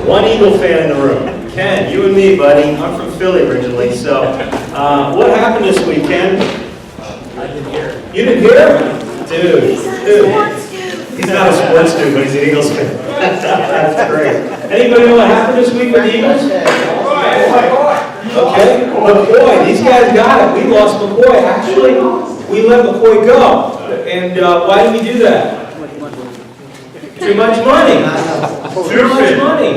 One Eagle fan in the room. Ken, you and me, buddy. I'm from Philly originally, so what happened this week, Ken? I didn't hear. You didn't hear? Dude. He's not a sports dude, but he's an Eagles fan. That's great. Anybody know what happened this week with the Eagles? Okay, McCoy, these guys got it. We lost McCoy. Actually, we let McCoy go. And why did we do that? Too much money. Too much money.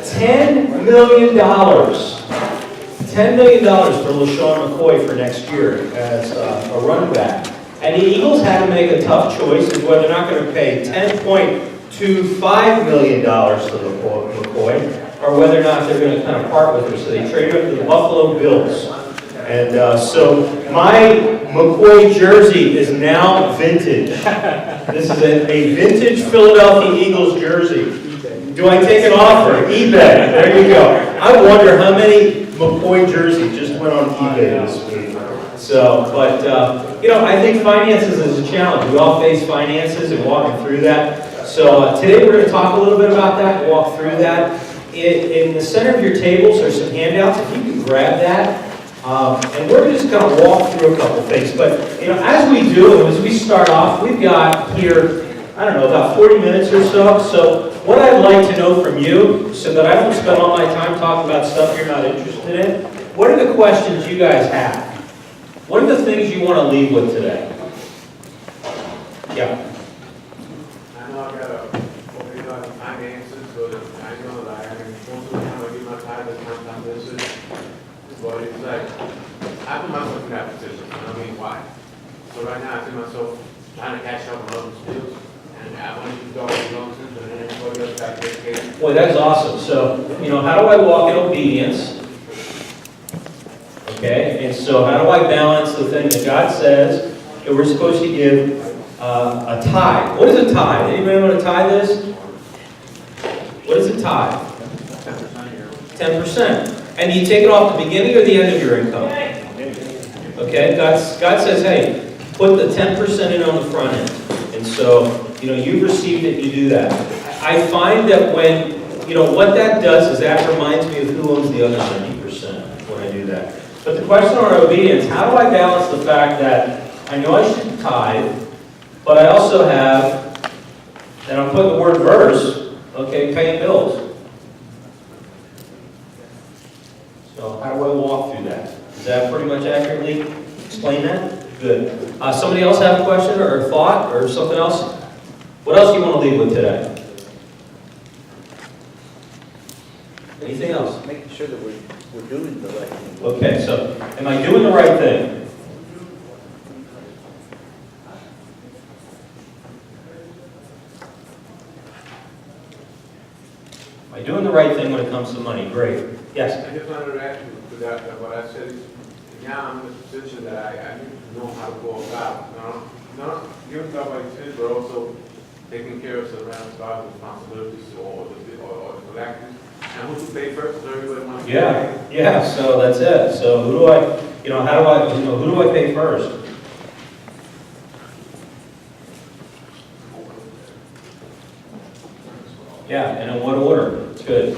$10 million. $10 million for LaShawn McCoy for next year as a running back. And the Eagles had to make a tough choice as whether they're not going to pay $10.25 million to McCoy, or whether or not they're going to kind of part with him. So they traded him to the Buffalo Bills. And so my McCoy jersey is now vintage. This is a vintage Philadelphia Eagles jersey. Do I take it off or eBay? There you go. I wonder how many McCoy jerseys just went on eBay this week. So, but, I think finances is a challenge. We all face finances and walking through that. So today we're going to talk a little bit about that and walk through that. In the center of your tables are some handouts. If you can grab that. And we're just going to walk through a couple things. But, as we do, as we start off, we've got here, I don't know, about 40 minutes or so. So what I'd like to know from you, so that I don't spend all my time talking about stuff you're not interested in, what are the questions you guys have? What are the things you want to leave with today? Yeah. I know I got a finances, but I know that I mean, most of the time I give my time to time this is, but it's like, I put myself in that position, I mean, why? So right now I see myself trying to catch up on other skills, and I want to use all the loans, and then everybody else got to education. Boy, that's awesome. So, how do I walk in obedience? Okay, and so how do I balance the thing that God says that we're supposed to give a tithe? What is a tithe? Anybody know what a tithe is? What is a tithe? 10%. And you take it off the beginning or the end of your income? Okay, God says, hey, put the 10% in on the front end. And so, you've received it, you do that. I find that when, what that does is that reminds me of who owns the other 90% when I do that. But the question on obedience, how do I balance the fact that I know I should tithe, but I also have, and I'm putting the word verse, okay, paying bills. So how do I walk through that? Does that pretty much accurately explain that? Good. Somebody else have a question or a thought or something else? What else do you want to leave with today? Anything else? Making sure that we're doing the right thing. Okay, so am I doing the right thing? Am I doing the right thing when it comes to money? Great. Yes? I just wanted to add to that, what I said is, now I'm in a position that I need to know how to go about, not giving stuff like this, but also taking care of surrounding spouse responsibilities or the collectors. And who to pay first? So everybody wants to pay. Yeah. So that's it. So who do I, who do I pay first? Yeah, and in what order? It's good.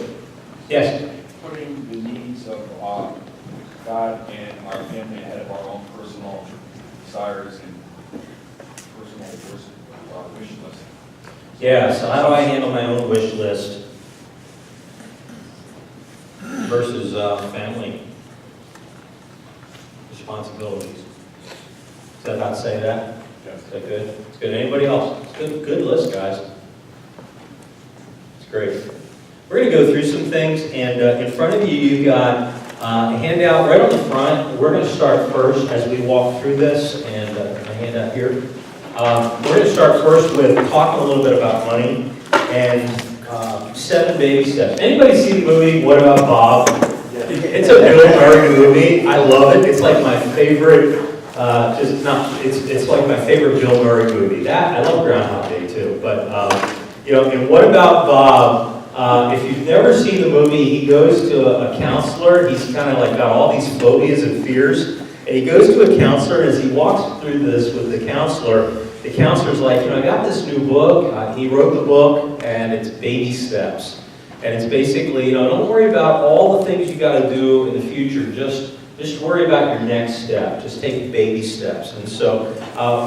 Yes. Putting the needs of God and our family ahead of our own personal desires and personal wish list. Yeah. So how do I handle my own wish list versus family responsibilities? Does that not say that? Yes. Is that good? It's good. Anybody else? It's good. Good list, guys. It's great. We're going to go through some things, and in front of you, you've got a handout right on the front. We're going to start first as we walk through this, and a handout here. We're going to start first with talking a little bit about money and 7 baby steps. Anybody see the movie What About Bob? It's a Bill Murray movie. I love it. It's like my favorite. It's like my favorite Bill Murray movie. I love Groundhog Day too. But and What About Bob? If you've never seen the movie, he goes to a counselor. He's kind of like got all these phobias and fears, and he goes to a counselor. And as he walks through this with the counselor, the counselor's like, I got this new book. He wrote the book, and it's baby steps. And it's basically, don't worry about all the things you got to do in the future. Just worry about your next step. Just take baby steps. And so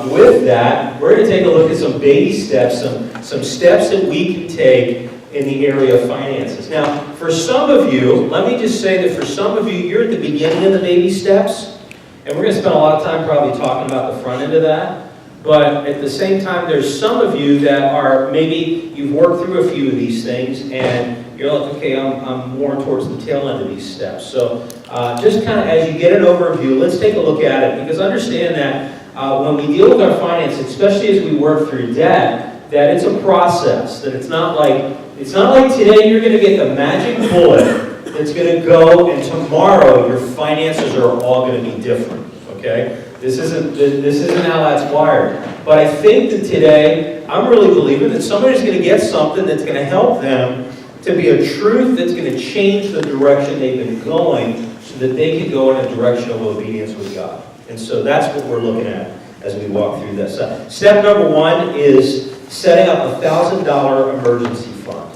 with that, we're going to take a look at some baby steps, some steps that we can take in the area of finances. Now, for some of you, let me just say that for some of you, you're at the beginning of the baby steps. And we're going to spend a lot of time probably talking about the front end of that. But at the same time, there's some of you that are, maybe you've worked through a few of these things, and you're like, okay, I'm more towards the tail end of these steps. So just kind of as you get an overview, let's take a look at it, because understand that when we deal with our finances, especially as we work through debt, that it's a process, that it's not like today you're going to get the magic bullet that's going to go, and tomorrow your finances are all going to be different, okay? This isn't how that's wired. But I think that today, I'm really believing that somebody's going to get something that's going to help them to be a truth that's going to change the direction they've been going so that they can go in a direction of obedience with God. And so that's what we're looking at as we walk through this. Step number one is setting up a $1,000 emergency fund.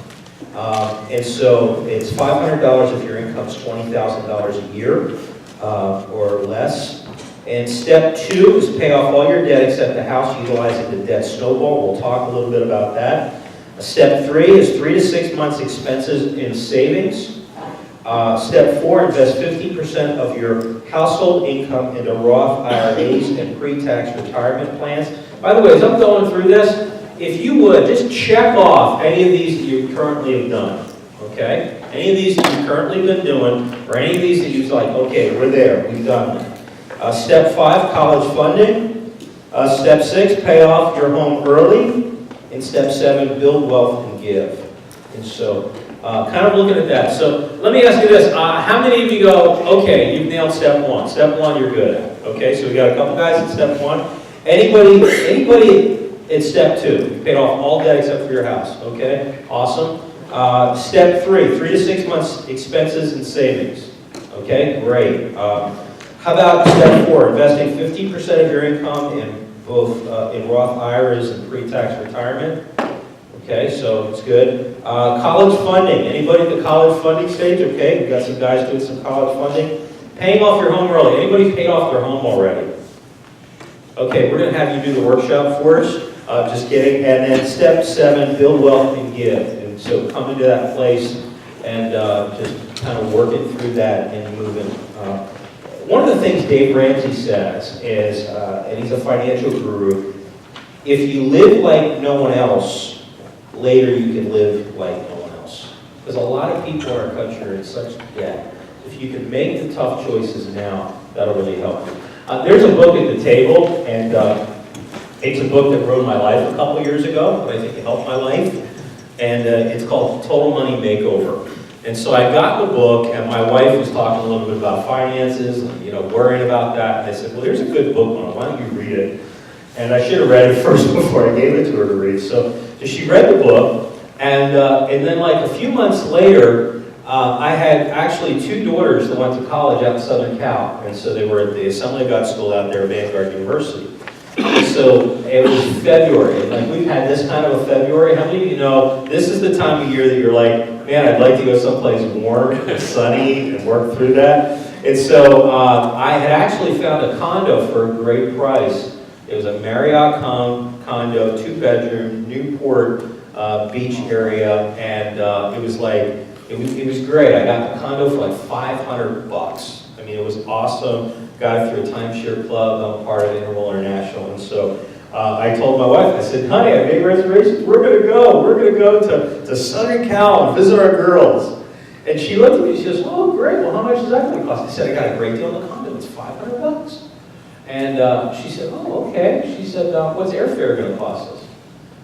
And so it's $500 if your income's $20,000 a year or less. And step two is pay off all your debt except the house, utilizing the debt snowball. We'll talk a little bit about that. Step three is 3 to 6 months expenses in savings. Step four, invest 50% of your household income into Roth IRAs and pre-tax retirement plans. By the way, as I'm going through this, if you would, just check off any of these that you currently have done, okay? Any of these that you've currently been doing, or any of these that you're like, okay, we're there, we've done them. Step five, college funding. Step six, pay off your home early. And step seven, build wealth and give. And so, kind of looking at that. So, let me ask you this. How many of you go, okay, you've nailed step one. Step one, you're good at. Okay, so we got a couple guys at step one. Anybody at step two? You paid off all debt except for your house. Okay, awesome. Step three, 3 to 6 months expenses and savings. Okay, great. How about step four, investing 50% of your income in both in Roth IRAs and pre-tax retirement? Okay, so it's good. College funding. Anybody at the college funding stage? Okay, we've got some guys doing some college funding. Paying off your home early. Anybody paid off their home already? Okay, we're going to have you do the workshop for us. Just kidding. And then step seven, build wealth and give. And so come into that place and just kind of working through that and moving. One of the things Dave Ramsey says is, and he's a financial guru, if you live like no one else, later you can live like no one else. Because a lot of people in our country are in such debt. If you can make the tough choices now, that'll really help you. There's a book at the table, and it's a book that ruined my life a couple years ago, but I think it helped my life. And it's called Total Money Makeover. And so I got the book, and my wife was talking a little bit about finances, and, worrying about that. And I said, well, here's a good book, Mom. Why don't you read it? And I should have read it first before I gave it to her to read. So she read the book, and then like a few months later, I had actually 2 daughters that went to college out in Southern Cal. And so they were at the Assembly of God School out there at Vanguard University. So it was February, and like we've had this kind of a February. How many of you know this is the time of year that you're like, man, I'd like to go someplace warm and sunny and work through that. And so I had actually found a condo for a great price. It was a Marriott condo, 2-bedroom, Newport beach area, and it was like, it was great. I got the condo for like $500. I mean, it was awesome. Got it through a timeshare club. I'm part of Interval International. And so I told my wife, I said, honey, I made reservations. We're going to go. We're going to go to Southern Cal and visit our girls. And she looked at me, she says, oh, great. Well, how much is that going to cost? I said, I got a great deal on the condo. It's $500. And she said, oh, okay. She said, what's airfare going to cost us?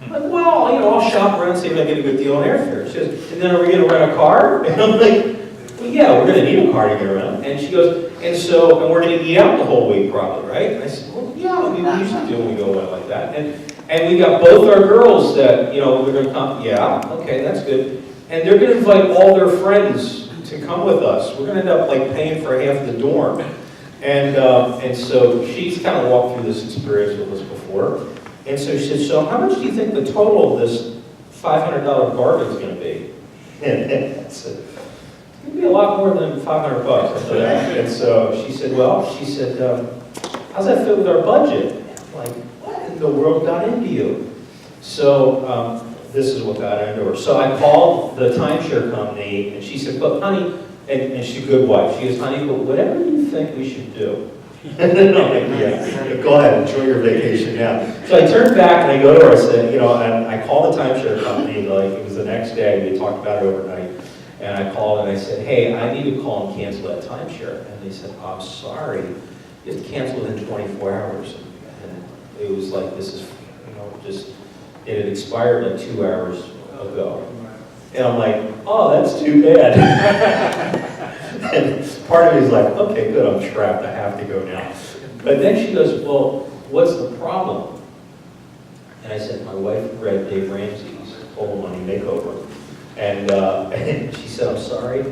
I'm like, well, I'll shop around and see if I get a good deal on airfare. She says, and then are we going to rent a car? And I'm like, well, yeah, we're going to need a car to get around. And she goes, and we're going to eat out the whole week probably, right? And I said, well, yeah, we usually do when we go away like that. And we got both our girls that, we're going to come, yeah, okay, that's good. And they're going to invite all their friends to come with us. We're going to end up like paying for half the dorm. And so she's kind of walked through this experience with us before. And so she said, so how much do you think the total of this $500 bargain is going to be? And I said, it's going to be a lot more than $500 bucks. And so she said, well, she said, how's that fit with our budget? And I'm like, what in the world got into you? So this is what got into her. So I called the timeshare company, and she said, but honey, and she's a good wife. She goes, honey, but whatever you think we should do. And I'm like, yeah, go ahead, enjoy your vacation now. So I turned back and I go to her, I said, and I called the timeshare company, like it was the next day, we talked about it overnight. And I called and I said, hey, I need to call and cancel that timeshare. And they said, I'm sorry, you have to cancel within 24 hours. And it was like, this is, it had expired like 2 hours ago. And I'm like, oh, that's too bad. And part of me is like, okay, good, I'm trapped, I have to go now. But then she goes, well, what's the problem? And I said, my wife read Dave Ramsey's Total Money Makeover. And she said, I'm sorry.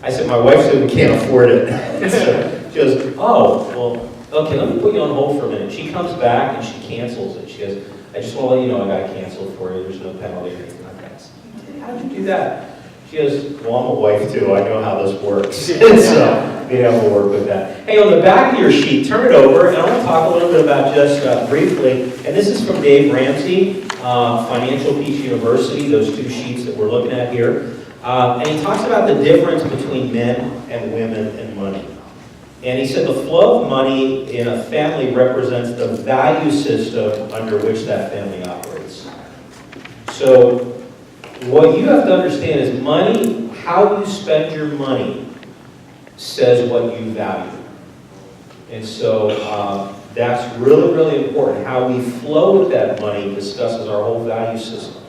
I said, my wife said we can't afford it. So she goes, oh, well, okay, let me put you on hold for a minute. She comes back and she cancels it. She goes, I just want to let you know I got to cancel for you. There's no penalty or anything like that. I said, how did you do that? She goes, well, I'm a wife too. I know how this works. So being able to work with that. Hey, on the back of your sheet, turn it over, and I want to talk a little bit about just briefly, and this is from Dave Ramsey, Financial Peace University, those two sheets that we're looking at here. And he talks about the difference between men and women and money. And he said the flow of money in a family represents the value system under which that family operates. So what you have to understand is money, how you spend your money, says what you value. And so that's really, really important. How we flow with that money discusses our whole value system.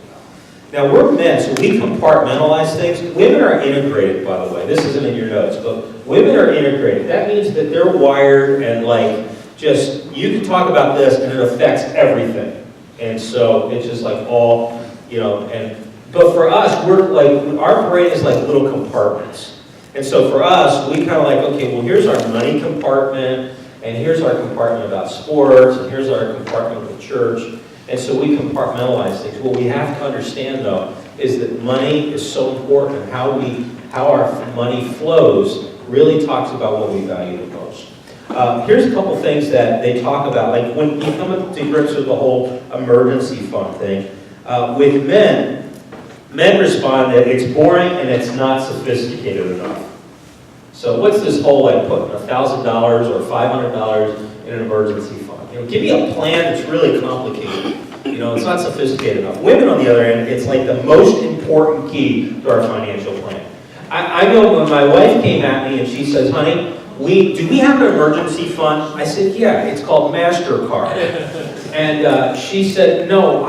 Now, we're men, so we compartmentalize things. Women are integrated, by the way. This isn't in your notes, but women are integrated. That means that they're wired and you can talk about this and it affects everything. And so it's just like all, but for us, we're like, our brain is like little compartments. And so for us, we kind of like, okay, well, here's our money compartment, and here's our compartment about sports, and here's our compartment with church. And so we compartmentalize things. What we have to understand, though, is that money is so important. How our money flows really talks about what we value the most. Here's a couple things that they talk about, like when you come up to grips with the whole emergency fund thing. With men respond that it's boring and it's not sophisticated enough. So what's this whole like putting $1,000 or $500 in an emergency fund? Give me a plan that's really complicated. It's not sophisticated enough. Women, on the other end, it's like the most important key to our financial plan. I know when my wife came at me and she says, honey, do we have an emergency fund? I said, yeah, it's called MasterCard. And she said, no,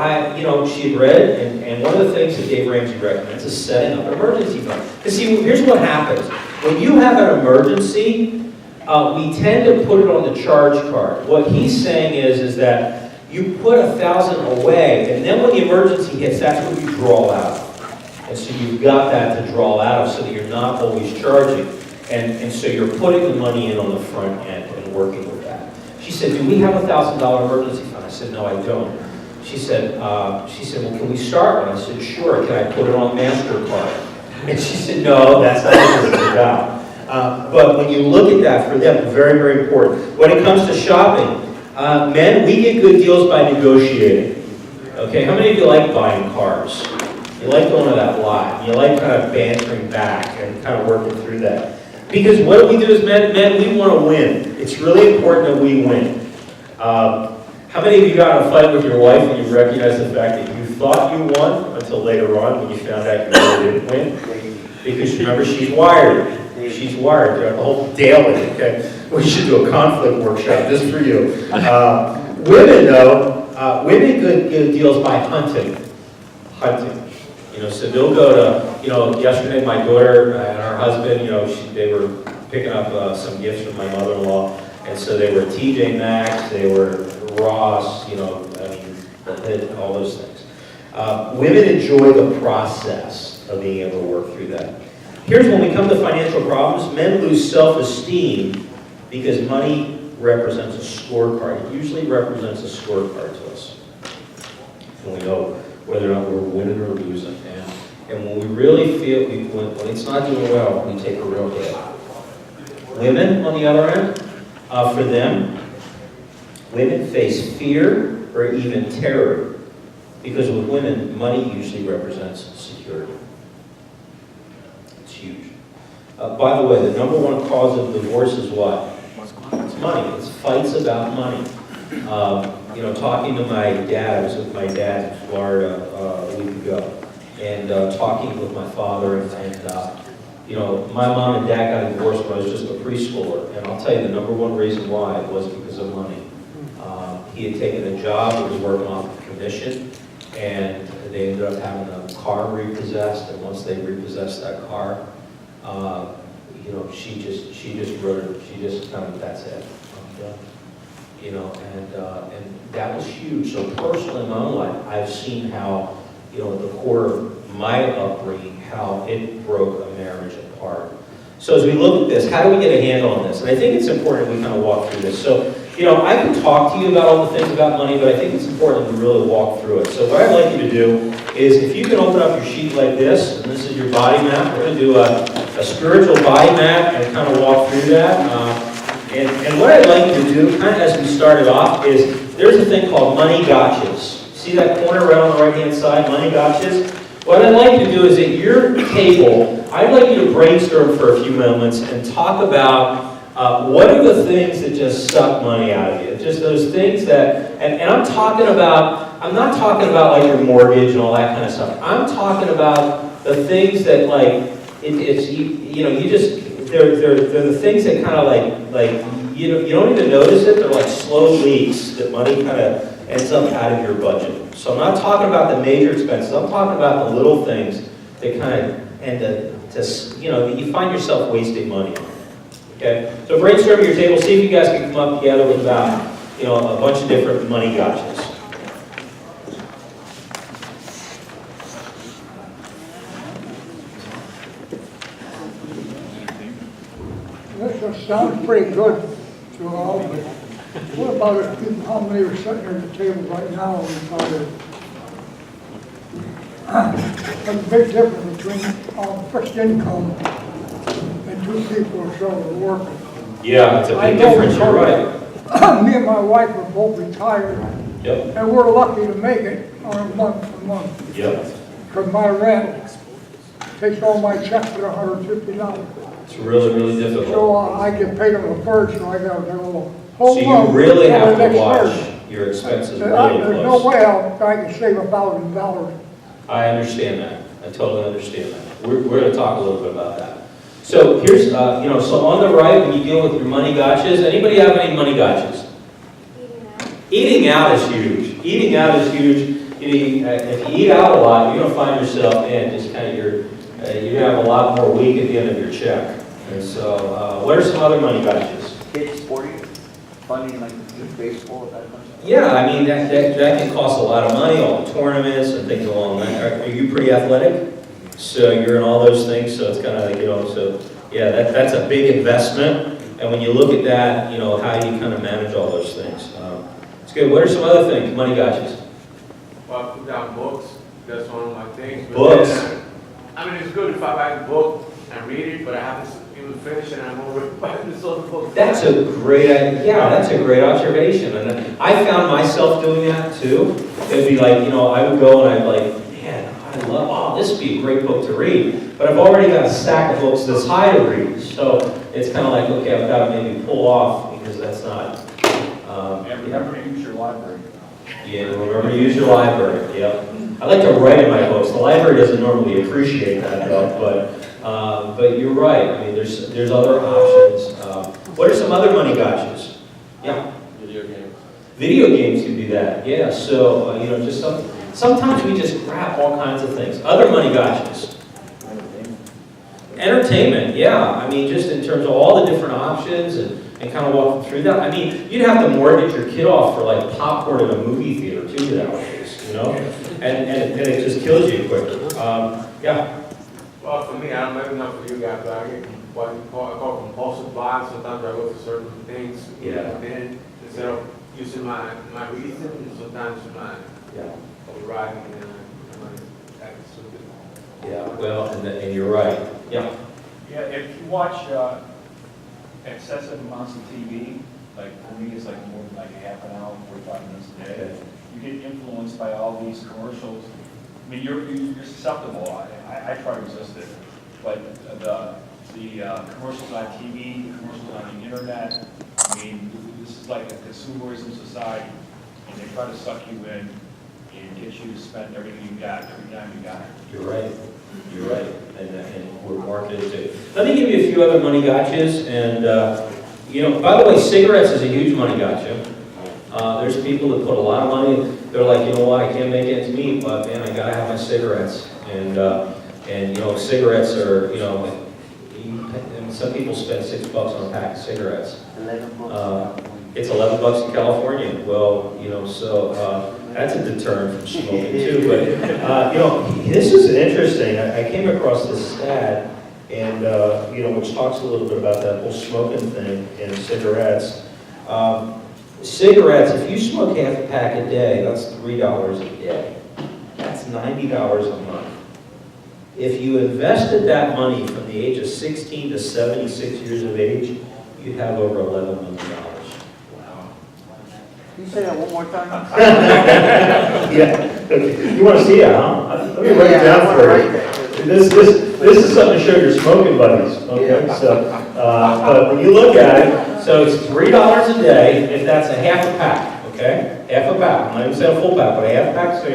she had read it, and one of the things that Dave Ramsey recommends is setting up an emergency fund. Because see, here's what happens. When you have an emergency, we tend to put it on the charge card. What he's saying is that you put $1,000 away, and then when the emergency hits, that's what you draw out of. And so you've got that to draw out of so that you're not always charging. And so you're putting the money in on the front end and working with that. She said, do we have a $1,000 emergency fund? I said, no, I don't. She said, well, can we start one? I said, sure, can I put it on MasterCard? And she said, no, that's not what it's about. But when you look at that, for them, very, very important. When it comes to shopping, men, we get good deals by negotiating. Okay, how many of you like buying cars? You like going to that lot. You like kind of bantering back and kind of working through that. Because what we do as men, we want to win. It's really important that we win. How many of you got in a fight with your wife and you recognize the fact that you thought you won until later on when you found out you really didn't win? Because remember, she's wired. She's wired throughout the whole daily, okay? We should do a conflict workshop just for you. Women, though, women get deals by hunting. So they'll go to, yesterday my daughter and her husband, they were picking up some gifts from my mother-in-law, and so they were TJ Maxx, they were Ross, all those things. Women enjoy the process of being able to work through that. Here's when we come to financial problems, men lose self-esteem because money represents a scorecard. It usually represents a scorecard to us. And we know whether or not we're winning or losing. And when we really feel, when it's not doing well, we take a real hit. Women, on the other end, for them, women face fear or even terror. Because with women, money usually represents security. It's huge. By the way, the number one cause of divorce is what? It's money. It's fights about money. Talking to my dad, I was with my dad in Florida a week ago, and talking with my father, my mom and dad got divorced when I was just a preschooler, and I'll tell you the number one reason why was because of money. He had taken a job, he was working off a commission, and they ended up having a car repossessed, and once they repossessed that car, she just wrote it, she just kind of, that's it, I'm done. And that was huge. So personally in my own life, I've seen how, at the core of my upbringing, how it broke a marriage apart. So as we look at this, how do we get a handle on this? And I think it's important we kind of walk through this. So, I can talk to you about all the things about money, but I think it's important to really walk through it. So what I'd like you to do is, if you can open up your sheet like this, and this is your body map, we're going to do a spiritual body map and kind of walk through that. And what I'd like you to do, kind of as we started off, is there's a thing called money gotchas. See that corner right on the right-hand side, money gotchas? What I'd like you to do is at your table, I'd like you to brainstorm for a few moments and talk about what are the things that just suck money out of you? Just those things that, and I'm not talking about like your mortgage and all that kind of stuff. I'm talking about the things that they're the things that kind of you don't even notice it. They're like slow leaks that money kind of ends up out of your budget. So I'm not talking about the major expenses. I'm talking about the little things that kind of end that you find yourself wasting money on. Okay? So brainstorm at your table. See if you guys can come up together with about a bunch of different money gotchas. This sounds pretty good to all, but what about how many are sitting here at the table right now there's a big difference between fixed income and two people or so that are working. Yeah, it's a big difference, you're right. Me and my wife are both retired, Yep. and we're lucky to make it on a month-to-month. Yep. Because my rent takes all my checks at $150. It's really, really difficult. So I get paid on the first, so I got to go a whole So month you really for have the to next watch Thursday. your expenses really There's no close. way I can save $1,000. I understand that. I totally understand that. We're going to talk a little bit about that. So here's, so on the right, when you deal with your money gotchas, anybody have any money gotchas? Eating out is huge. Eating out is huge. If you eat out a lot, you're going to find yourself in just kind of you're going to have a lot more week at the end of your check. And so, what are some other money gotchas? Kids sporting, funding like youth baseball, that much? Yeah, I mean, that can cost a lot of money, all the tournaments and things along that. Are you pretty athletic? So you're in all those things, so it's kind of like, so yeah, that's a big investment. And when you look at that, how you kind of manage all those things. It's good. What are some other things, money gotchas? Well, I put down books, that's one of my things. But Books? then, it's good if I buy the book and read it, but I have to even finish it and I'm over buying this other book. That's a great idea. Yeah, that's a great observation. And I found myself doing that too. It'd be like, I would go and I'd like, man, this would be a great book to read. But I've already got a stack of books this high to read. So it's kind of like, okay, I've got to maybe pull off because that's not. And remember to use your library. Yeah, remember to use your library. Yep. I like to write in my books. The library doesn't normally appreciate that though, but you're right. I mean, there's other options. What are some other money gotchas? Yeah. Video games. Video games can do that. Yeah. So just sometimes we just grab all kinds of things. Other money gotchas. Entertainment. Yeah. I mean, just in terms of all the different options and kind of walking through that. I mean, you'd have to mortgage your kid off for like popcorn in a movie theater too nowadays, and it just kills you quicker. Yeah. Well, for me, I don't maybe not for you guys, but I get what I call compulsive buys. Sometimes I go for certain things. Yeah. And then instead of using my reason, sometimes my Yeah. riding and acting stupid. Yeah, well, and you're right. Yeah. Yeah, if you watch excessive amounts of TV, like for me, it's like more than like half an hour, 45 minutes a day. Okay. You get influenced by all these commercials. I mean, you're susceptible. I try to resist it, but the commercials on TV, the commercials on the internet. I mean, this is like a consumerism society, and they try to suck you in and get you to spend everything you got every time you got it. You're right. You're right. And we're marketed too. Let me give you a few other money gotchas. And, you know, by the way, cigarettes is a huge money gotcha. There's people that put a lot of money. They're like, you know what, I can't make ends meet, but man, I gotta have my cigarettes. And you know, cigarettes are, you know, and some people spend $6 on a pack of cigarettes. 11 bucks. It's $11 in California. Well, you know, so that's a deterrent from smoking too. But you know, this is interesting. I came across this stat, and you know, which talks a little bit about that whole smoking thing and cigarettes. Cigarettes, if you smoke half a pack a day, that's $3 a day. That's $90 a month. If you invested that money from the age of 16 to 76 years of age, you'd have over $11 million. Can you say that one more time? Yeah, okay. You want to see that, huh? Let me write it Yeah, I down wanna for write you. that. This is something to show your smoking buddies, okay? Yeah. So, but when you look at it, so it's $3 a day if that's a half a pack, okay? Half a pack, I'm not even saying a full pack, but a half a pack, so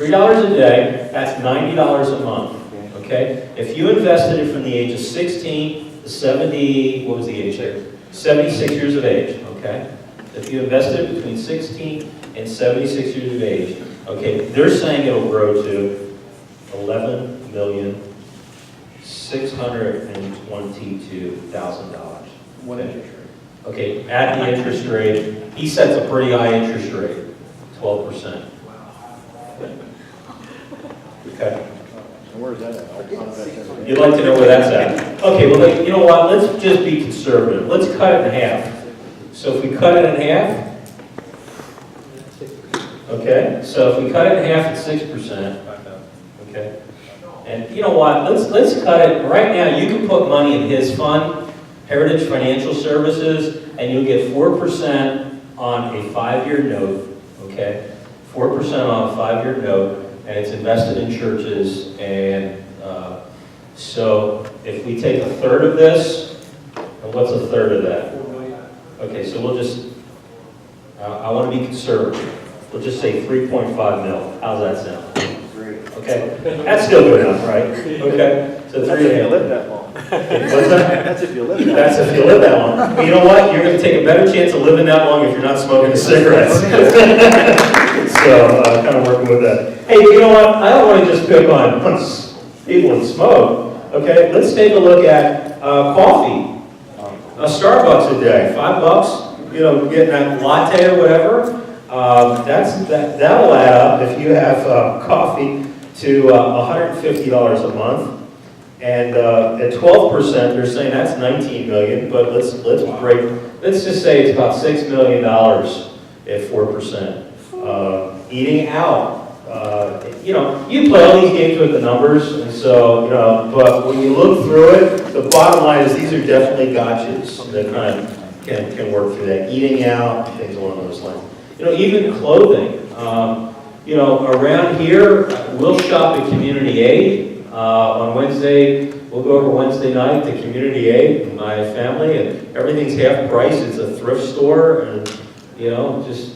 $3 a day, that's $90 a month, okay? If you invested it from the age of 16 to 70, what was the age there? 76 years of age, okay? If you invested it between 16 and 76 years of age, okay, they're saying it'll grow to $11,622,000. What interest rate? Okay, at the interest rate, he sets a pretty high interest rate, 12%. Okay. Where's that at? You'd like to know where that's at? Okay, well, like, you know what, let's just be conservative. Let's cut it in half. So if we cut it in half, okay, so if we cut it in half, it's 6%. Okay. And you know what, let's cut it, right now, you can put money in his fund, Heritage Financial Services, and you'll get 4% on a 5-year note, okay? 4% on a 5-year note, and it's invested in churches, and so if we take a third of this, and what's a third of that? Okay, so we'll just, I want to be conservative. We'll just say 3.5 mil. How's that sound? Great. Okay, that's still good enough, right? Okay, so That's if you 3.5. live that long. What's that? That's if you live that That's if you live that long. But you know what? You're going to take a better chance of living that long if you're not smoking cigarettes. So, kind of working with that. Hey, you know what? I don't want to just pick on people that smoke. Okay, let's take a look at coffee. A Starbucks a day, $5. You know, getting that latte or whatever. That'll add up if you have coffee to $150 a month. And at 12%, they're saying that's $19 million. But let's just say it's about $6 million at 4%. Eating out. You know, you play all these games with the numbers, and so, you know, but when you look through it, the bottom line is these are definitely gotchas that kind of can work through that. Eating out, things along those lines. You know, even clothing. You know, around here, we'll shop at Community Aid. On Wednesday, we'll go over Wednesday night to Community Aid with my family, and everything's half price. It's a thrift store, and, you know, just...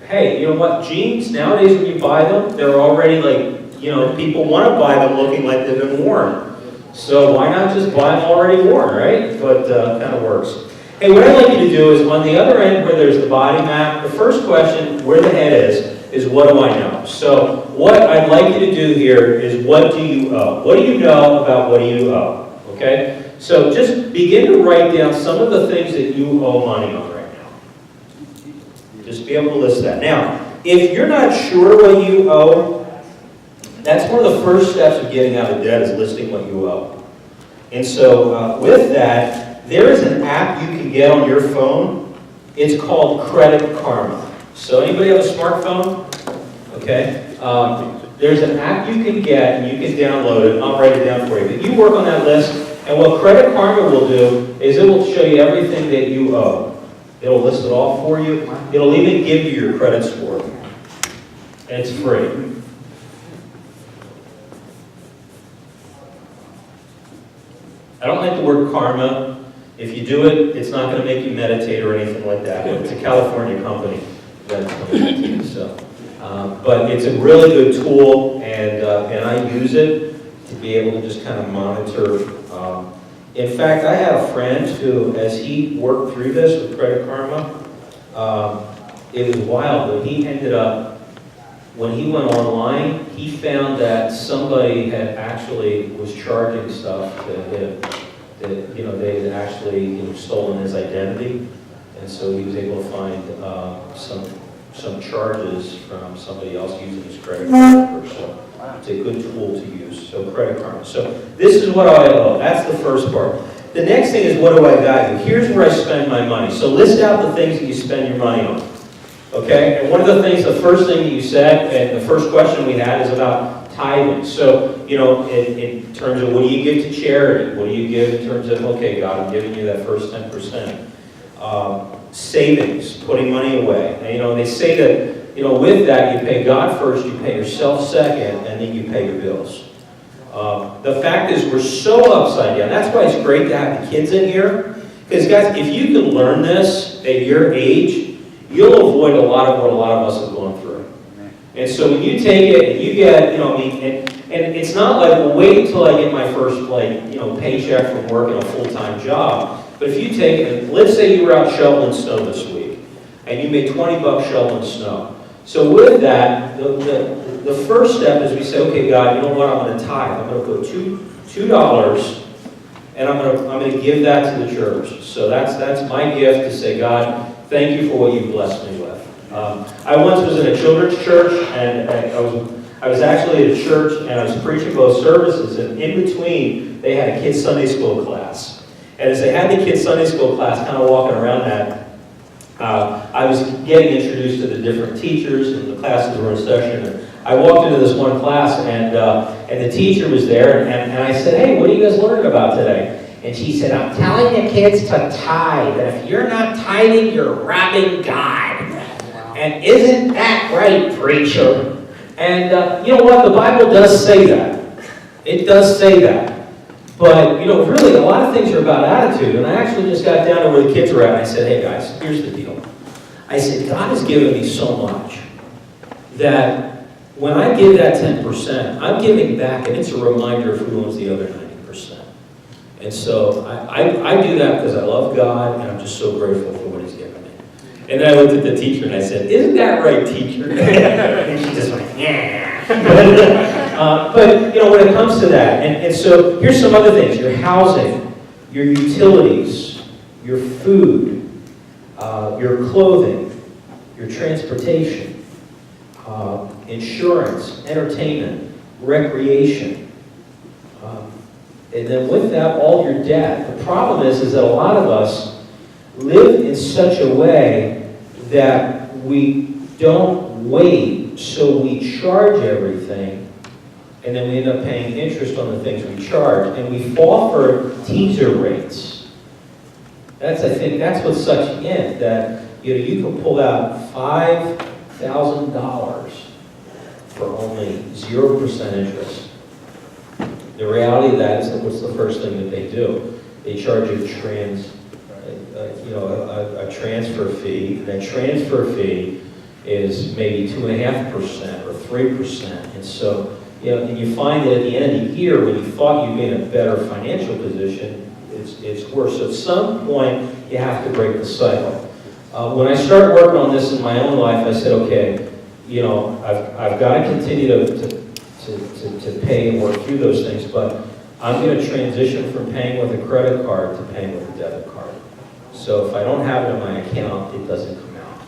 Hey, you know what, jeans, nowadays when you buy them, they're already like, you know, people want to buy them looking like they've been worn. So why not just buy them already worn, right? But kind of works. Hey, what I'd like you to do is on the other end where there's the body map, the first question, where the head is what do I know? So what I'd like you to do here is what do you owe? What do you know about what do you owe? Okay? So just begin to write down some of the things that you owe money on right now. Just be able to list that. Now, if you're not sure what you owe, that's one of the first steps of getting out of debt is listing what you owe. And so with that, there is an app you can get on your phone. It's called Credit Karma. So anybody have a smartphone? okay? There's an app you can get, and you can download it, I'll write it down for you. But you work on that list, and what Credit Karma will do is it will show you everything that you owe. It'll list it all for you. It'll even give you your credit score. And it's free. I don't like the word karma. If you do it, it's not going to make you meditate or anything like that. It's a California company that's coming to you, so. But it's a really good tool, and I use it to be able to just kind of monitor. In fact, I had a friend who, as he worked through this with Credit Karma, it was wild, but he ended up, when he went online, he found that somebody had actually was charging stuff to him, that they had actually stolen his identity, and so he was able to find some charges from somebody else using his credit card. So it's a good tool to use. So Credit Karma. So this is what I owe. That's the first part. The next thing is, what do I value? Here's where I spend my money. So list out the things that you spend your money on. Okay, and one of the things, the first thing that you said, and the first question we had is about tithing. So, in terms of what do you give to charity? What do you give in terms of, okay, God, I'm giving you that first 10%. Savings, putting money away. And, they say that, with that, you pay God first, you pay yourself second, and then you pay your bills. The fact is, we're so upside down. That's why it's great to have the kids in here. Because, guys, if you can learn this at your age, you'll avoid a lot of what a lot of us have gone through. And so when you take it and you get, and it's not like, well, wait until I get my first, paycheck from working a full-time job. But if you take it, and let's say you were out shoveling snow this week, and you made $20 shoveling snow. So with that, the first step is we say, okay, God, you know what? I'm going to tithe. I'm going to put $2, and I'm going to give that to the church. So that's my gift to say, God, thank you for what you blessed me with. I once was in a children's church, and I was actually at a church, and I was preaching both services, and in between, they had a kids' Sunday school class. And as they had the kids' Sunday school class, kind of walking around that, I was getting introduced to the different teachers, and the classes were in session. And I walked into this one class, and the teacher was there, and I said, hey, what are you guys learning about today? And she said, I'm telling the kids to tithe. And if you're not tithing, you're robbing God. And isn't that right, preacher? And you know what? The Bible does say that. It does say that. But, really, a lot of things are about attitude. And I actually just got down to where the kids were at, and I said, hey, guys, here's the deal. I said, God has given me so much that when I give that 10%, I'm giving back, and it's a reminder of who owns the other 90%. And so I do that because I love God, and I'm just so grateful for what He's given me. And then I looked at the teacher, and I said, isn't that right, teacher? And she just went, yeah. But when it comes to that, and so here's some other things. Your housing, your utilities, your food, your clothing, your transportation, insurance, entertainment, recreation. And then with that, all your debt. The problem is that a lot of us live in such a way that we don't wait, so we charge everything, and then we end up paying interest on the things we charge, and we fall for teaser rates. I think that's what's such in, that you can pull out $5,000 for only 0% interest. The reality of that is that what's the first thing that they do? They charge you a transfer fee. That transfer fee is maybe 2.5% or 3%. And so, and you find that at the end of the year, when you thought you'd be in a better financial position, it's worse. So at some point, you have to break the cycle. When I started working on this in my own life, I said, okay, I've got to continue to pay and work through those things, but I'm going to transition from paying with a credit card to paying with a debit card. So if I don't have it in my account, it doesn't come out.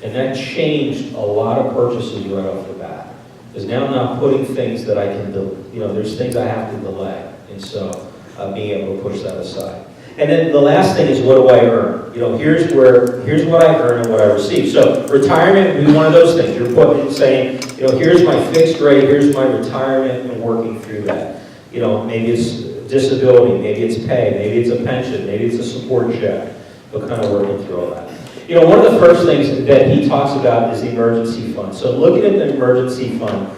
And that changed a lot of purchases right off the bat. Because now I'm not putting things that I can do, there's things I have to delay. And so being able to push that aside. And then the last thing is, what do I earn? You know, here's what I earn and what I receive. So retirement would be one of those things. You're putting, saying, you know, here's my fixed rate, here's my retirement, and working through that. You know, maybe it's disability, maybe it's pay, maybe it's a pension, maybe it's a support check, but kind of working through all that. You know, one of the first things that he talks about is the emergency fund. So looking at the emergency fund,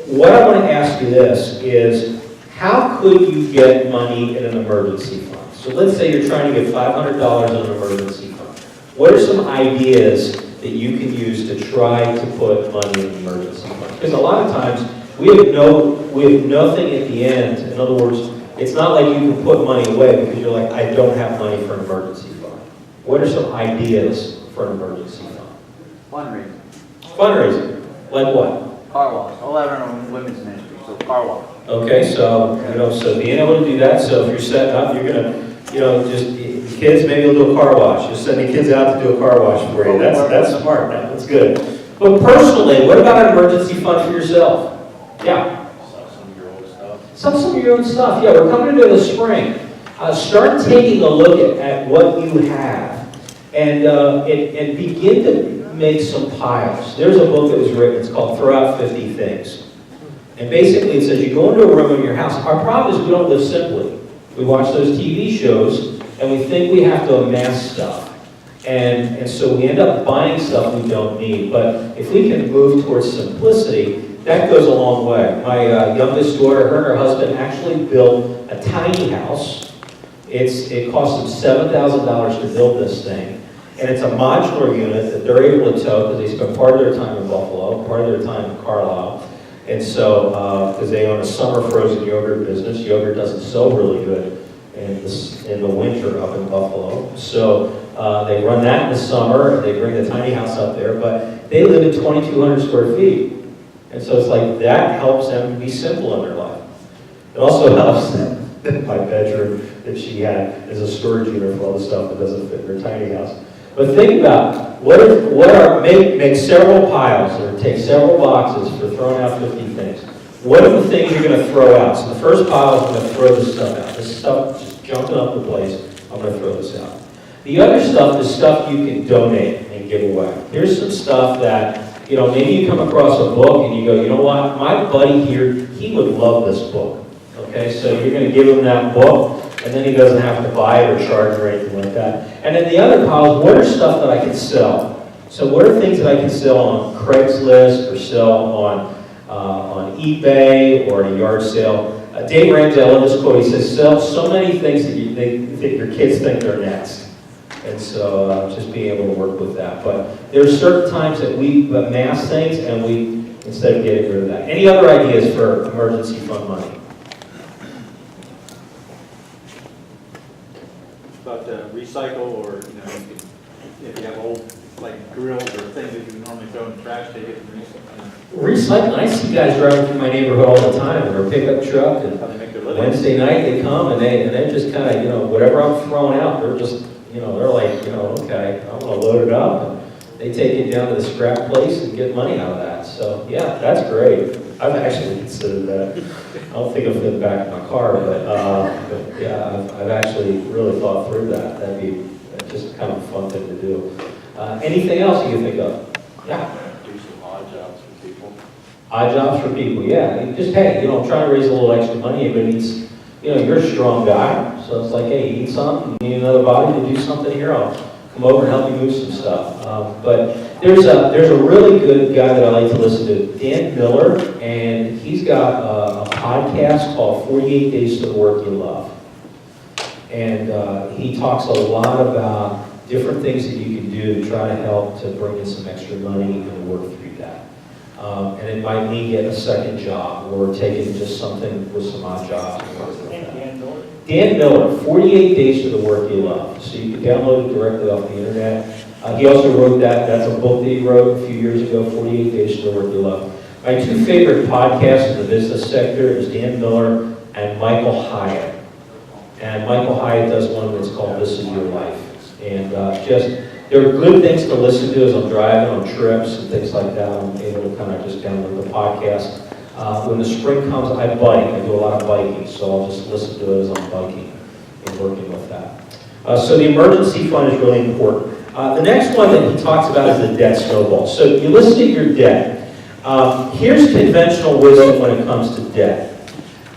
what I want to ask you this is, how could you get money in an emergency fund? So let's say you're trying to get $500 in an emergency fund. What are some ideas that you can use to try to put money in an emergency fund? Because a lot of times, we have nothing at the end. In other words, it's not like you can put money away because you're like, I don't have money for an emergency fund. What are some ideas for an emergency fund? Fundraising. Fundraising. Like what? Car wash. 11 women's ministry, so car wash. Okay, so, you know, so being able to do that, so if you're setting up, you're gonna, you know, just, kids, maybe you'll do a car wash. You're sending kids out to do a car wash for you. That's smart, that's good. But personally, what about an emergency fund for yourself? Yeah. Some of your old stuff. Some of your own stuff. Yeah, we're coming into the spring. Start taking a look at what you have and begin to make some piles. There's a book that was written, it's called Throw Out 50 Things. And basically it says you go into a room in your house. Our problem is we don't live simply. We watch those TV shows and we think we have to amass stuff. And so we end up buying stuff we don't need. But if we can move towards simplicity, that goes a long way. My youngest daughter, her and her husband actually built a tiny house. It cost them $7,000 to build this thing. And it's a modular unit that they're able to tow because they spend part of their time in Buffalo, part of their time in Carlisle. And so, because they own a summer frozen yogurt business, yogurt doesn't sell really good in the winter up in Buffalo. So they run that in the summer, and they bring the tiny house up there, but they live in 2,200 square feet. And so it's like, that helps them be simple in their life. It also helps them that my bedroom that she had is a storage unit for all the stuff that doesn't fit in her tiny house. But think about, make several piles, or take several boxes for throwing out 50 things. What are the things you're going to throw out? So the first pile is I'm going to throw this stuff out. This stuff just jumping up the place, I'm going to throw this out. The other stuff is stuff you can donate and give away. Here's some stuff that, you know, maybe you come across a book and you go, you know what, my buddy here, he would love this book. Okay, so you're going to give him that book, and then he doesn't have to buy it or charge or anything like that. And then the other pile is, what are stuff that I can sell? So what are things that I can sell on Craigslist or sell on eBay or at a yard sale? Dave Ramsey, I love this quote. He says, sell so many things that your kids think they're next. And so just being able to work with that. But there's certain times that we amass things and we, instead of getting rid of that. Any other ideas for emergency fund money? About recycle, or, you know, you could, if you have old, like, grills or things that you normally throw in the trash, take it and Recycling. I see guys driving through my neighborhood all the time in their pickup truck, and how they make their living. Wednesday night they come and they just kind of, you know, whatever I'm throwing out, they're just, you know, they're like, you know, okay, I'm gonna load it up, and they take it down to the scrap place and get money out of that. So yeah, that's great. I've actually considered that. I don't think I'll fit back in my car, but yeah, I've actually really thought through that. That'd be just kind of a fun thing to do. Anything else you can think of? Yeah. Do some odd jobs for people. Odd jobs for people, yeah. You just, hey, you know, I'm trying to raise a little extra money. Everybody needs, you know, you're a strong guy, so it's like, hey, you need something, you need another body to do something here, I'll come over and help you move some stuff. But there's a really good guy that I like to listen to, Dan Miller, and he's got a podcast called 48 Days to the Work You Love. And he talks a lot about different things that you can do to try to help to bring in some extra money and work through that. And it might mean getting a second job or taking just something with some odd jobs. Dan Miller, 48 Days to the Work You Love. So you can download it directly off the internet. He also wrote that's a book that he wrote a few years ago, 48 Days to the Work You Love. My two favorite podcasts in the business sector is Dan Miller and Michael Hyatt. And Michael Hyatt does one that's called This Is Your Life. And there are good things to listen to as I'm driving on trips and things like that. I'm able to kind of just download the podcast. When the spring comes, I bike. I do a lot of biking, so I'll just listen to it as I'm biking. in working with that. So the emergency fund is really important. The next one that he talks about is the debt snowball. So you listed your debt. Here's conventional wisdom when it comes to debt.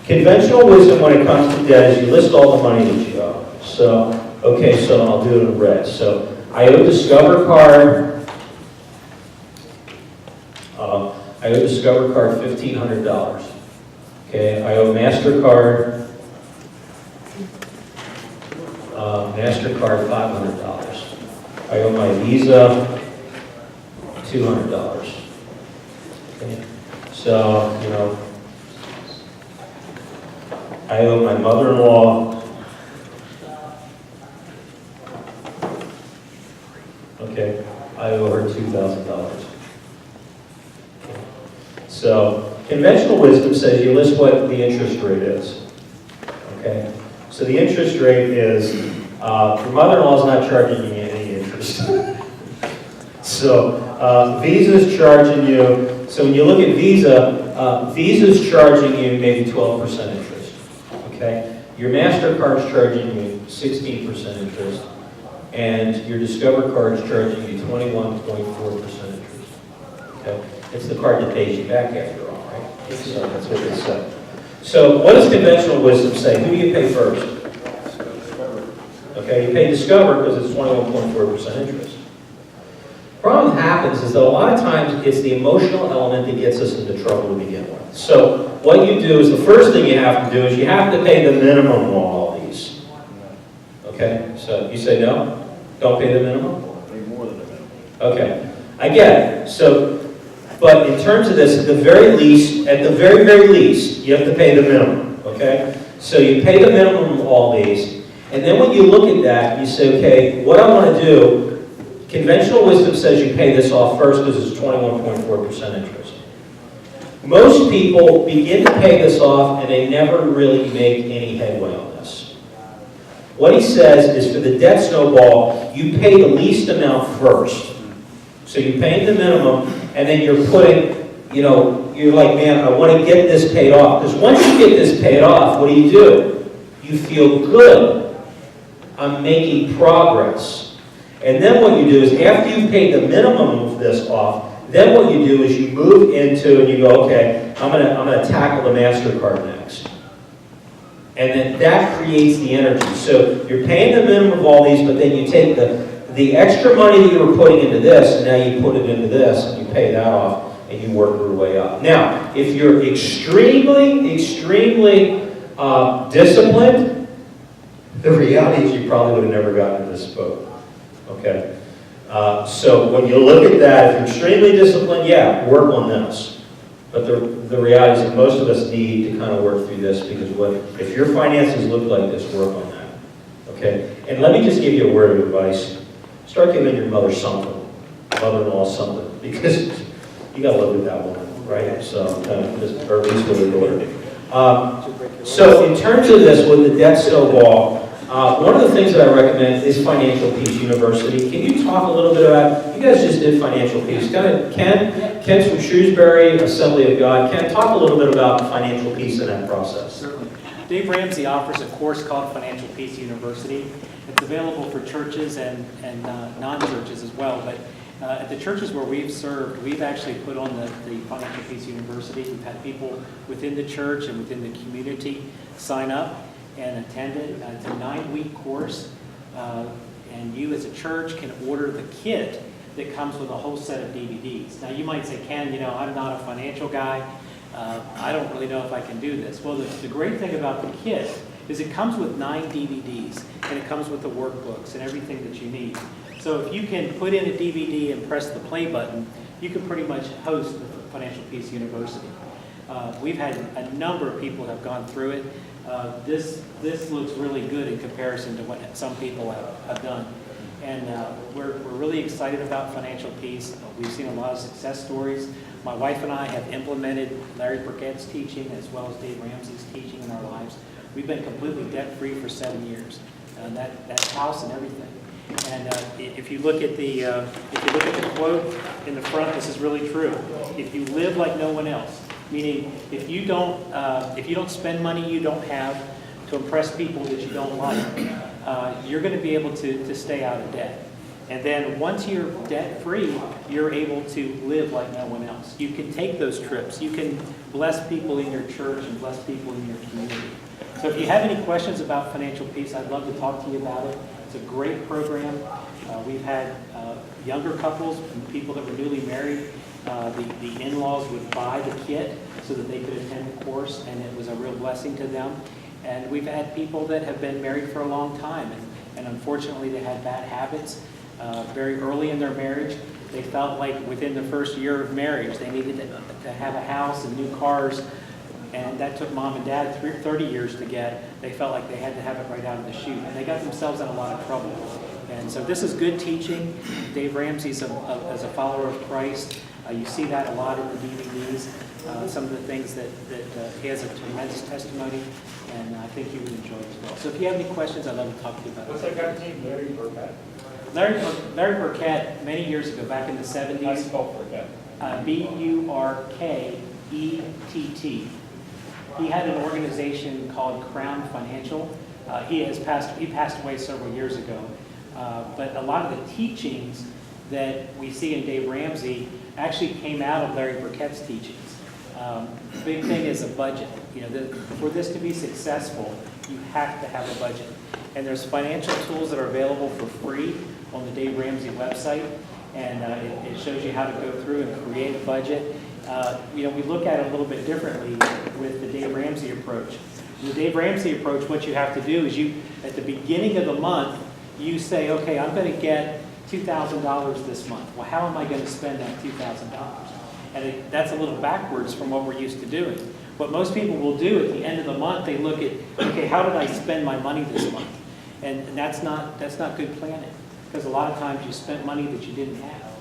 Conventional wisdom when it comes to debt is you list all the money that you owe. So, okay, so I'll do it in red. So I owe Discover Card. I owe Discover Card $1,500. Okay, I owe MasterCard. MasterCard $500. I owe my Visa $200. Okay. So, you know, I owe my mother-in-law, okay, I owe her $2,000. Okay. So, conventional wisdom says you list what the interest rate is. Okay? So the interest rate is, your mother-in-law is not charging you any interest. So, Visa's charging you, so when you look at Visa, Visa's charging you maybe 12% interest. Okay? Your MasterCard's charging you 16% interest, and your Discover Card's charging you 21.4% interest. Okay? It's the card that pays you back after all, right? So that's what they say. So what does conventional wisdom say? Who do you pay first? Okay, you pay Discover because it's 21.4% interest. Problem happens is that a lot of times it's the emotional element that gets us into trouble to begin with. So what you do is the first thing you have to do is you have to pay the minimum on all these. Okay, so you say no? Don't pay the minimum? Pay more than the minimum. Okay, I get it. So, but in terms of this, at the very very least, you have to pay the minimum, okay? So you pay the minimum of all these, and then when you look at that, you say, okay, what I want to do, conventional wisdom says you pay this off first because it's 21.4% interest. Most people begin to pay this off and they never really make any headway on this. What he says is for the debt snowball, you pay the least amount first. So you're paying the minimum, and then you're putting, you know, you're like, man, I want to get this paid off. Because once you get this paid off, what do? You feel good. I'm making progress. And then what you do is, after you've paid the minimum of this off, then what you do is you move into and you go, okay, I'm gonna tackle the MasterCard next. And then that creates the energy. So you're paying the minimum of all these, but then you take the extra money that you were putting into this, and now you put it into this, and you pay that off, and you work your way up. Now, if you're extremely, extremely disciplined, the reality is you probably would have never gotten in this boat. Okay? So when you look at that, if you're extremely disciplined, yeah, work on this. But the reality is that most of us need to kind of work through this, because if your finances look like this, work on that. Okay? And let me just give you a word of advice. Start giving your mother something, mother-in-law something, because you got to live with that woman, right? So, or at least with her daughter. So in terms of this, with the debt snowball, one of the things that I recommend is Financial Peace University. Can you talk a little bit about, you guys just did Financial Peace. Ken's from Shrewsbury, Assembly of God. Ken, talk a little bit about Financial Peace in that process. Certainly. Dave Ramsey offers a course called Financial Peace University. It's available for churches and non-churches as well. But at the churches where we've served, we've actually put on the Financial Peace University. We've had people within the church and within the community sign up and attend it. It's a 9-week course. And you as a church can order the kit that comes with a whole set of DVDs. Now you might say, Ken, you know, I'm not a financial guy. I don't really know if I can do this. Well, the great thing about the kit is it comes with 9 DVDs, and it comes with the workbooks and everything that you need. So if you can put in a DVD and press the play button, you can pretty much host the Financial Peace University. We've had a number of people have gone through it. This looks really good in comparison to what some people have done. And we're really excited about Financial Peace. We've seen a lot of success stories. My wife and I have implemented Larry Burkett's teaching as well as Dave Ramsey's teaching in our lives. We've been completely debt-free for 7 years. That house and everything. And if you look at the quote in the front, this is really true. If you live like no one else, meaning if you don't spend money you don't have, to impress people that you don't like, you're going to be able to stay out of debt. And then once you're debt-free, you're able to live like no one else. You can take those trips. You can bless people in your church and bless people in your community. So if you have any questions about Financial Peace, I'd love to talk to you about it. It's a great program. We've had younger couples and people that were newly married. The in-laws would buy the kit so that they could attend the course, and it was a real blessing to them. And we've had people that have been married for a long time, and unfortunately they had bad habits. Very early in their marriage, they felt like within the first year of marriage they needed to have a house and new cars, and that took mom and dad 30 years to get. They felt like they had to have it right out of the chute, and they got themselves in a lot of trouble. And so this is good teaching. Dave Ramsey's as a follower of Christ. You see that a lot in the DVDs. Some of the things that he has a tremendous testimony, and I think you would enjoy it as well. So if you have any questions, I'd love to talk to you about it. What's that guy's name, Larry Burkett? Larry Burkett, many years ago, back in the 70s. I spelled Burkett. Burkett. He had an organization called Crown Financial. He passed away several years ago. But a lot of the teachings that we see in Dave Ramsey actually came out of Larry Burkett's teachings. The big thing is a budget. For this to be successful, you have to have a budget. And there's financial tools that are available for free on the Dave Ramsey website, and it shows you how to go through and create a budget. We look at it a little bit differently with the Dave Ramsey approach. The Dave Ramsey approach, what you have to do is at the beginning of the month, you say, okay, I'm going to get $2,000 this month. Well, how am I going to spend that $2,000? And that's a little backwards from what we're used to doing. What most people will do at the end of the month, they look at, okay, how did I spend my money this month? And that's not good planning, because a lot of times you spent money that you didn't have.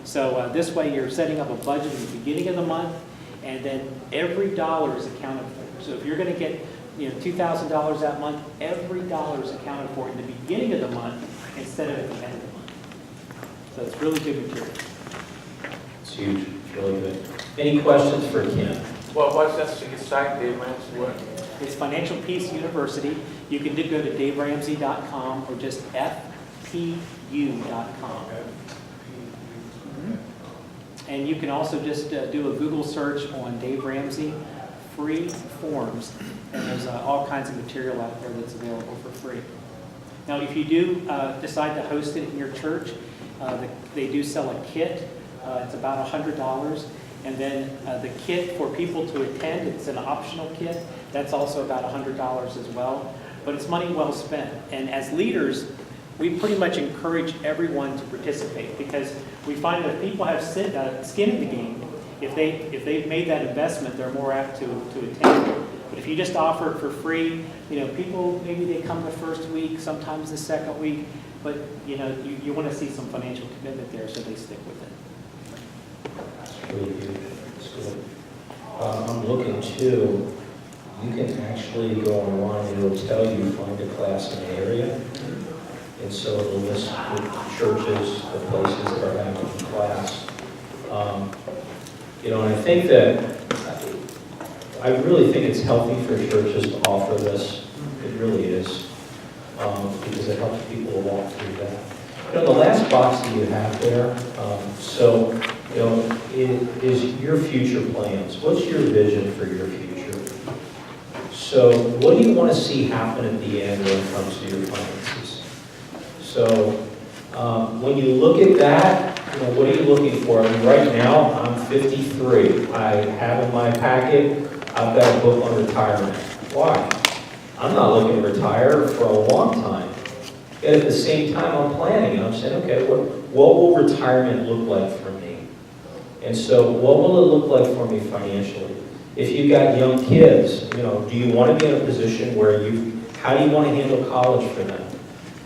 So this way you're setting up a budget at the beginning of the month, and then every dollar is accounted for. So if you're going to get $2,000 that month, every dollar is accounted for in the beginning of the month instead of at the end of the month. So it's really good material. It's huge, really good. Any questions for Kim? Well, what's that site, Dave Ramsey, what? It's Financial Peace University. You can go to daveramsey.com or just fpu.com. And you can also just do a Google search on Dave Ramsey, free forms, and there's all kinds of material out there that's available for free. Now, if you do decide to host it in your church, they do sell a kit. It's about $100. And then the kit for people to attend, it's an optional kit. That's also about $100 as well. But it's money well spent. And as leaders, we pretty much encourage everyone to participate, because we find that if people have skin in the game, if they've made that investment, they're more apt to attend. But if you just offer it for free, people, maybe they come the first week, sometimes the second week, but you want to see some financial commitment there, so they stick with it. That's really good. That's good. I'm looking too. You can actually go online and it'll tell you find a class in the area. And so it'll list the churches, the places that are having a class. And I think that, I really think it's healthy for churches to offer this. It really is. Because it helps people to walk through that. The last box that you have there, is your future plans. What's your vision for your future? So what do you want to see happen at the end when it comes to your finances? So when you look at that, what are you looking for? I mean, right now, I'm 53. I have in my packet, I've got a book on retirement. Why? I'm not looking to retire for a long time. Yet at the same time, I'm planning, and I'm saying, okay, what will retirement look like for me? And so what will it look like for me financially? If you've got young kids, do you want to be in a position where how do you want to handle college for them?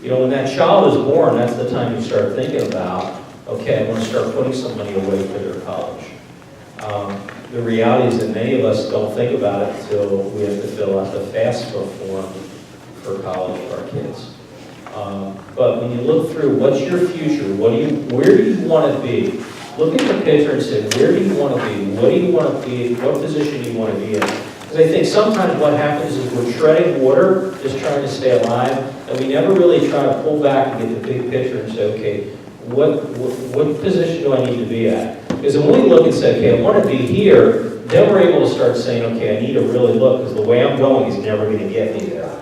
When that child is born, that's the time you start thinking about, okay, I want to start putting some money away for their college. The reality is that many of us don't think about it until we have to fill out the FAFSA form for college for our kids. But when you look through, what's your future? Where do you want to be? Look at the picture and say, where do you want to be? What do you want to be? What position do you want to be in? Because I think sometimes what happens is we're treading water, just trying to stay alive, and we never really try to pull back and get the big picture and say, okay, what position do I need to be at? Because when we look and say, okay, I want to be here, then we're able to start saying, okay, I need to really look, because the way I'm going is never going to get me there.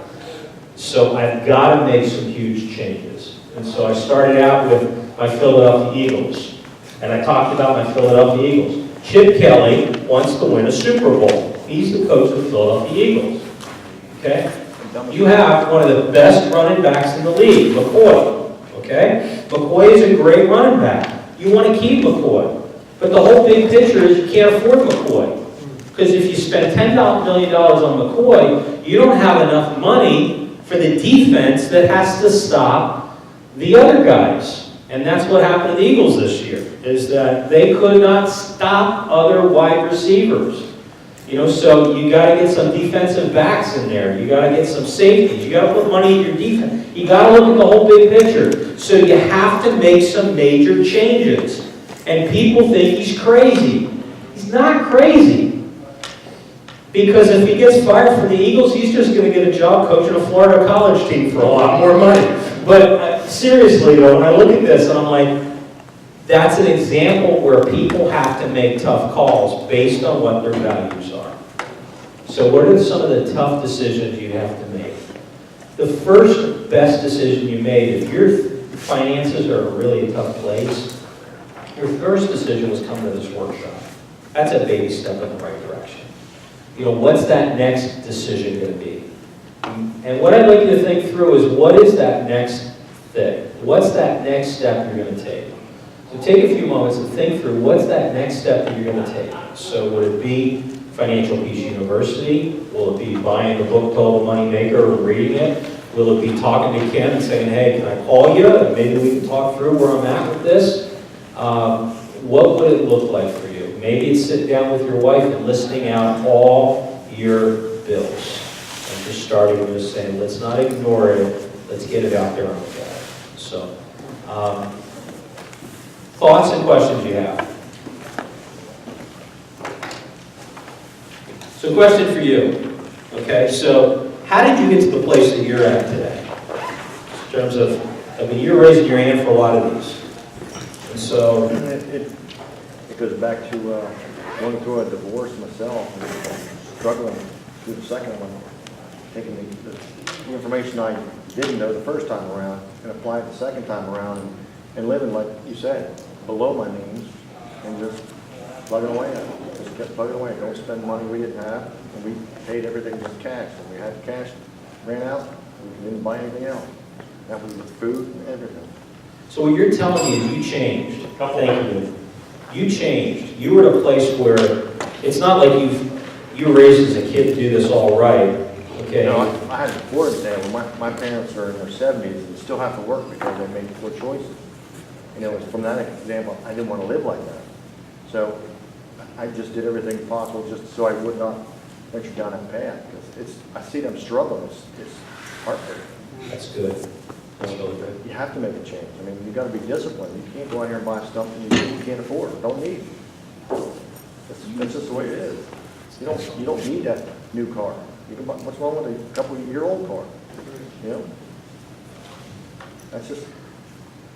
So I've got to make some huge changes. And so I started out with my Philadelphia Eagles. And I talked about my Philadelphia Eagles. Chip Kelly wants to win a Super Bowl. He's the coach of the Philadelphia Eagles. Okay? You have one of the best running backs in the league, McCoy. Okay? McCoy is a great running back. You want to keep McCoy. But the whole big picture is you can't afford McCoy. Because if you spend $10 million on McCoy, you don't have enough money for the defense that has to stop the other guys. And that's what happened to the Eagles this year, is that they could not stop other wide receivers. You know, so you got to get some defensive backs in there. You got to get some safeties. You got to put money in your defense. You got to look at the whole big picture. So you have to make some major changes. And people think he's crazy. He's not crazy. Because if he gets fired from the Eagles, he's just going to get a job coaching a Florida college team for a lot more money. But seriously, though, when I look at this, and I'm like, that's an example where people have to make tough calls based on what their values are. So what are some of the tough decisions you have to make? The first best decision you made, if your finances are in really a tough place, your first decision was come to this workshop. That's a baby step in the right direction. You know, what's that next decision going to be? And what I'd like you to think through is, what is that next thing? What's that next step you're going to take? So take a few moments and think through, what's that next step that you're going to take? So would it be Financial Peace University? Will it be buying the book Total Money Maker and reading it? Will it be talking to Kim and saying, hey, can I call you? And maybe we can talk through where I'm at with this. What would it look like for you? Maybe it's sitting down with your wife and listing out all your bills. And just starting with just saying, let's not ignore it. Let's get it out there on the wall. So, thoughts and questions you have? So, question for you. Okay, so how did you get to the place that you're at today? In terms of, I mean, you're raising your hand for a lot of these. And so, it goes back to going through a divorce myself and struggling through the second one, taking the information I didn't know the first time around and apply it the second time around and living, like you said, below my means and just plugging away at it. Just kept plugging away. Don't spend money we didn't have, and we paid everything with cash. When we had cash ran out, we didn't buy anything else. That was with food and everything. So what you're telling me is you changed. Thank you. You changed. You were at a place where it's not like you were raised as a kid to do this all right. Okay. No, I had a poor example. My parents are in their 70s and still have to work because they made poor choices. And it was from that example, I didn't want to live like that. So I just did everything possible just so I would not venture down that path. Because I see them struggling. It's heartbreaking. That's good. That's really good. You have to make a change. I mean, you got to be disciplined. You can't go out here and buy stuff that you can't afford or don't need. That's just the way it is. You don't need that new car. You can buy, what's wrong with a couple-year-old car? You know? That's just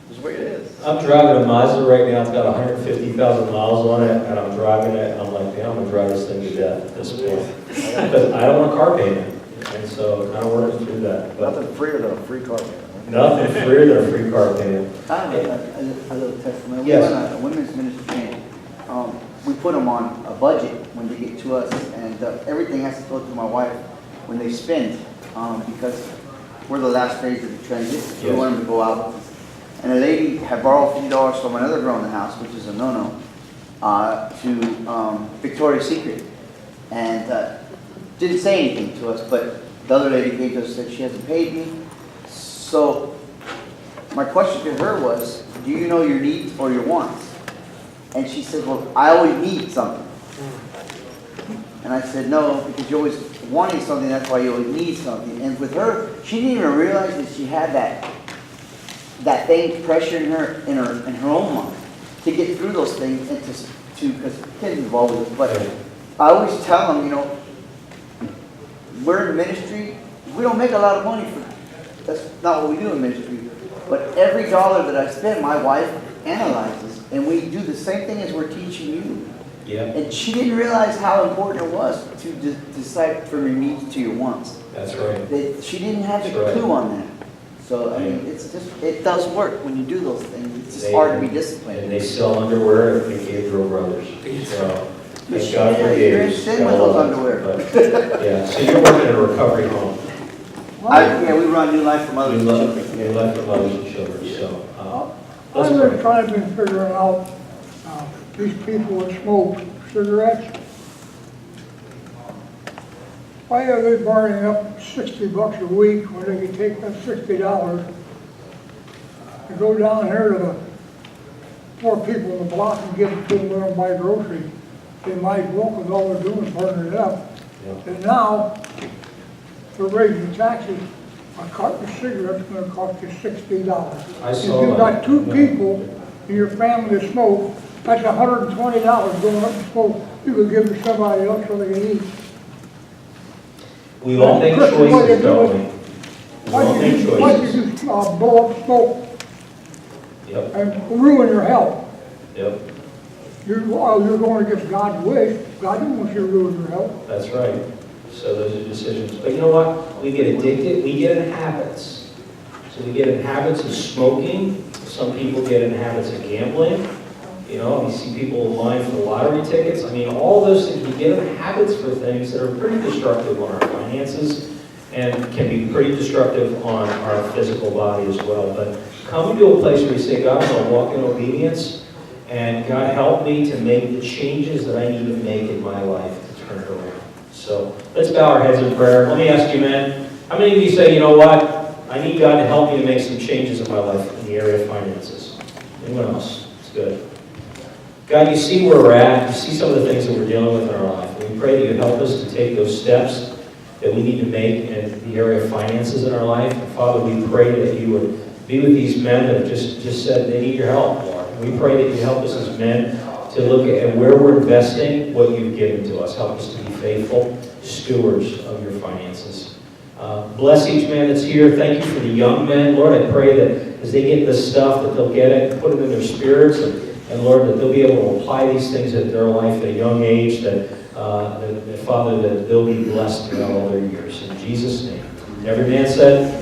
the way it is. I'm driving a Mazda right now. It's got 150,000 miles on it, and I'm driving it, and I'm like, yeah, I'm going to drive this thing to death at this point. Because I don't want a car payment. And so I don't work through that. But Nothing freer than a free car payment. nothing freer than a free car payment. I have a little testimony. Yes. We run a women's ministry training. We put them on a budget when they get to us, and everything has to go through my wife when they spend, because we're the last phase of the transition. So we want them to go out. And a lady had borrowed $50 from another girl in the house, which is a no-no, to Victoria's Secret, and didn't say anything to us. But the other lady came to us and said she hasn't paid me. So my question to her was, do you know your needs or your wants? And she said, well, I always need something. And I said, no, because you're always wanting something, that's why you always need something. And with her, she didn't even realize that she had that thing pressure in her own mind to get through those things and to because kids involved with it. But I always tell them, you know, we're in ministry, we don't make a lot of money that's not what we do in ministry. But every dollar that I spend, my wife analyzes, and we do the same thing as we're teaching you. Yeah, And she didn't realize how important it was to decide from your needs to your wants. that's right. That she didn't have That's the right. clue on that. So, I mean, it's just, it does work when you do those things. It's just They- hard to be And disciplined. they sell underwear at Gabriel Brothers. So, thank God for Yeah, you're in Gabe's. sin with those underwear. But, yeah, so you're working in a recovery home. Yeah, we run New Life from You Others. left for mothers and children, so, let's I've been pray. trying to figure out, these people that smoke cigarettes. Why are they burning up $60 a week when they can take that $60 and go down here to the poor people in the block and give it to them there and buy groceries? They might as well, because all they're doing is burning it up. Yeah. And now, they're raising taxes. A carton of cigarettes is gonna cost you $60. I saw If you've that. got two people in your family that smoke, that's $120 going up in smoke. You could give to somebody else so they can eat. We all make Christian, what choices, you do don't is- we? We all make Why choices. you blow up smoke Yep, and ruin your health? yep, You're going against God's wish. God doesn't want you to ruin your health. that's right. So those are decisions. But you know what? We get addicted, we get in habits. So we get in habits of smoking. Some people get in habits of gambling. You know, you see people lying for lottery tickets. I mean, all those things, we get in habits for things that are pretty destructive on our finances and can be pretty destructive on our physical body as well. But come to a place where you say, God, I'm going to walk in obedience, and God, help me to make the changes that I need to make in my life to turn it around. So let's bow our heads in prayer. Let me ask you, man, how many of you say, you know what? I need God to help me to make some changes in my life in the area of finances. Anyone else? It's good. God, you see where we're at. You see some of the things that we're dealing with in our life. We pray that you help us to take those steps that we need to make in the area of finances in our life. And Father, we pray that you would be with these men that have just said they need your help, Lord. We pray that you help us as men to look at where we're investing what you've given to us. Help us to be faithful stewards of your finances. Bless each man that's here. Thank you for the young men. Lord, I pray that as they get this stuff, that they'll get it and put it in their spirits. And Lord, that they'll be able to apply these things in their life at a young age, that Father, that they'll be blessed throughout all their years. In Jesus' name. Every man said,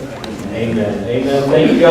amen. Amen. Thank you, God.